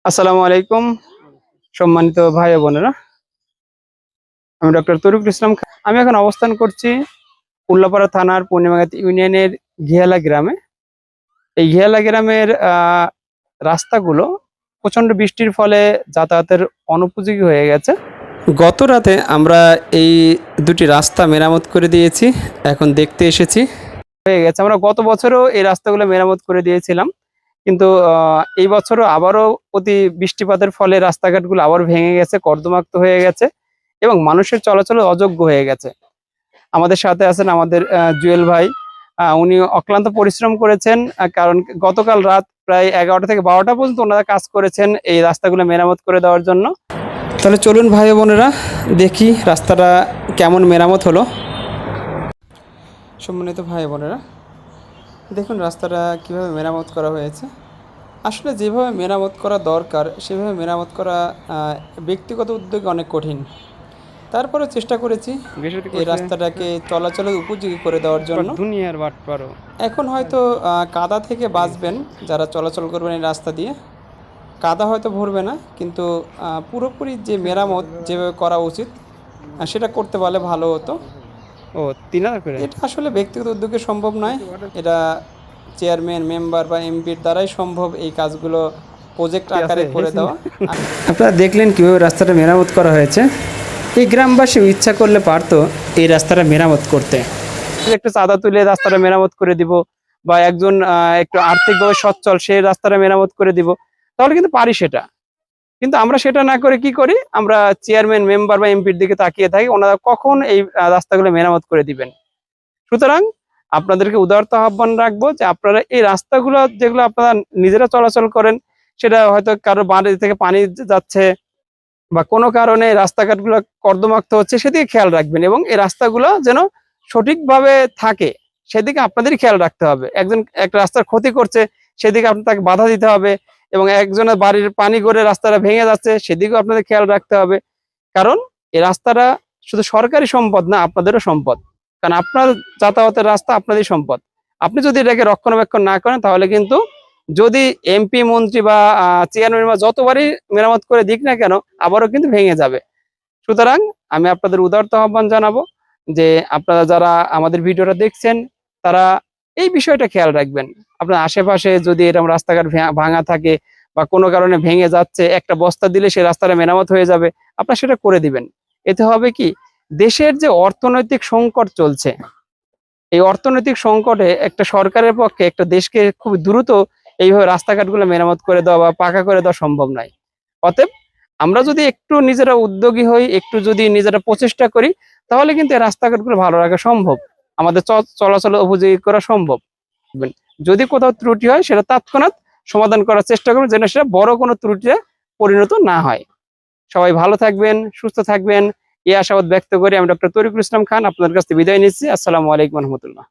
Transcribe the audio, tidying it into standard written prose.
আসসালামু আলাইকুম সম্মানিত ভাই ও বোনেরা। আমি ডক্টর তরিকুল ইসলাম খান। আমি এখন অবস্থান করছি উল্লাপাড়া থানার পূর্ণিমাঘাট ইউনিয়নের ঘিয়ালা গ্রামে। এই ঘিয়ালা গ্রামের রাস্তাগুলো প্রচন্ড বৃষ্টির ফলে যাতায়াতের অনুপযোগী হয়ে গেছে। গত রাতে আমরা এই দুটি রাস্তা মেরামত করে দিয়েছি, এখন দেখতে এসেছি হয়ে গেছে। আমরা গত বছরও এই রাস্তাগুলো মেরামত করে দিয়েছিলাম, কিন্তু এই বছরও আবারও অতি বৃষ্টিপাতের ফলে রাস্তাঘাটগুলো আবার ভেঙে গেছে, কর্দমাক্ত হয়ে গেছে এবং মানুষের চলাচল অযোগ্য হয়ে গেছে। আমাদের সাথে আছেন আমাদের জুয়েল ভাই। উনি অক্লান্ত পরিশ্রম করেছেন, কারণ গতকাল রাত প্রায় 11টা থেকে 12টা পর্যন্ত ওনারা কাজ করেছেন এই রাস্তাগুলো মেরামত করে দেওয়ার জন্য। তাহলে চলুন ভাই বোনেরা দেখি রাস্তাটা কেমন মেরামত হলো। সম্মানিত ভাই বোনেরা, দেখুন রাস্তাটা কিভাবে মেরামত করা হয়েছে। আসলে যেভাবে মেরামত করা দরকার সেভাবে মেরামত করা ব্যক্তিগত উদ্যোগে অনেক কঠিন। তারপরে চেষ্টা করেছি এই রাস্তাটাকে চলাচলের উপযোগী করে দেওয়ার জন্য। এখন হয়তো কাদা থেকে বাঁচবেন যারা চলাচল করবেন এই রাস্তা দিয়ে, কাদা হয়তো ভরবে না, কিন্তু পুরোপুরি যে মেরামত যেভাবে করা উচিত সেটা করতে পারলে ভালো হতো। এটা আসলে ব্যক্তিগত উদ্যোগে সম্ভব নয়, এটা চেয়ারম্যান, মেম্বার বা এমপির দ্বারাই সম্ভব এই কাজগুলো প্রজেক্ট আকারে করে দেওয়া। আপনারা দেখলেন কীভাবে রাস্তাটা মেরামত করা হয়েছে। এই গ্রামবাসী ইচ্ছা করলে পারতো এই রাস্তাটা মেরামত করতে, একটু চাঁদা তুলে রাস্তাটা মেরামত করে দিব, বা একজন একটু আর্থিকভাবে সচ্ছল সেই রাস্তাটা মেরামত করে দিব, তাহলে কিন্তু পারি সেটা। কিন্তু আমরা সেটা না করে কি করি, আমরা চেয়ারম্যান, মেম্বার বা এমপির দিকে তাকিয়ে থাকি ওনারা কখন এই রাস্তাগুলো মেরামত করে দিবেন। সুতরাং আপনাদেরকে উদারত আহ্বান রাখবো যে আপনারা এই রাস্তাগুলো যেগুলো আপনারা নিজেরা চলাচল করেন, সেটা হয়তো কারো বাড়ি থেকে পানি যাচ্ছে বা কোনো কারণে রাস্তাঘাটগুলো কর্দমাক্ত হচ্ছে, সেদিকে খেয়াল রাখবেন এবং এই রাস্তাগুলো যেন সঠিকভাবে থাকে সেদিকে আপনাদেরই খেয়াল রাখতে হবে। একজন একটা রাস্তার ক্ষতি করছে সেদিকে আপনার তাকে বাধা দিতে হবে, এবং একজনের বাড়ির পানি করে রাস্তাটা ভেঙে যাচ্ছে সেদিকেও আপনাদের খেয়াল রাখতে হবে। কারণ এই রাস্তাটা শুধু সরকারি সম্পদ না, আপনাদেরও সম্পদ। কারণ আপনার যাতায়াতের রাস্তা আপনাদেরই সম্পদ। আপনি যদি এটাকে রক্ষণাবেক্ষণ না করেন তাহলে কিন্তু যদি এমপি, মন্ত্রী বা চেয়ারম্যান বা যতবারই মেরামত করে দিক না কেন আবারও কিন্তু ভেঙে যাবে। সুতরাং আমি আপনাদের উদারত আহ্বান জানাবো যে আপনারা যারা আমাদের ভিডিওটা দেখছেন তারা এই বিষয়টা খেয়াল রাখবেন। আপনার আশেপাশে যদি এরকম রাস্তাঘাট ভাঙা থাকে বা কোনো কারণে ভেঙে যাচ্ছে, একটা বস্তা দিলে সেই রাস্তাটা মেরামত হয়ে যাবে, আপনারা সেটা করে দিবেন। এতে হবে কি, দেশের যে অর্থনৈতিক সংকট চলছে, এই অর্থনৈতিক সংকটে একটা সরকারের পক্ষে একটা দেশকে খুব দ্রুত এইভাবে রাস্তাঘাটগুলো মেরামত করে দেওয়া বা পাকা করে দেওয়া সম্ভব নয়। অতএব আমরা যদি একটু নিজেরা উদ্যোগী হই, একটু যদি নিজেরা প্রচেষ্টা করি, তাহলে কিন্তু এই রাস্তাঘাটগুলো ভালো রাখা সম্ভব, আমাদের চলাচলের উপযোগী করা সম্ভব। যদি কোথাও ত্রুটি হয় সেটা তৎক্ষণাৎ সমাধান করার চেষ্টা করবেন, যেন সেটা বড় কোনো ত্রুটিতে পরিণত না হয়। সবাই ভালো থাকবেন, সুস্থ থাকবেন, এই আশাবাদ ব্যক্ত করে আমি ডক্টর তরিকুল ইসলাম খান আপনাদের কাছ থেকে বিদায় নিচ্ছি। আসসালামু আলাইকুম রহমতুল্লাহ।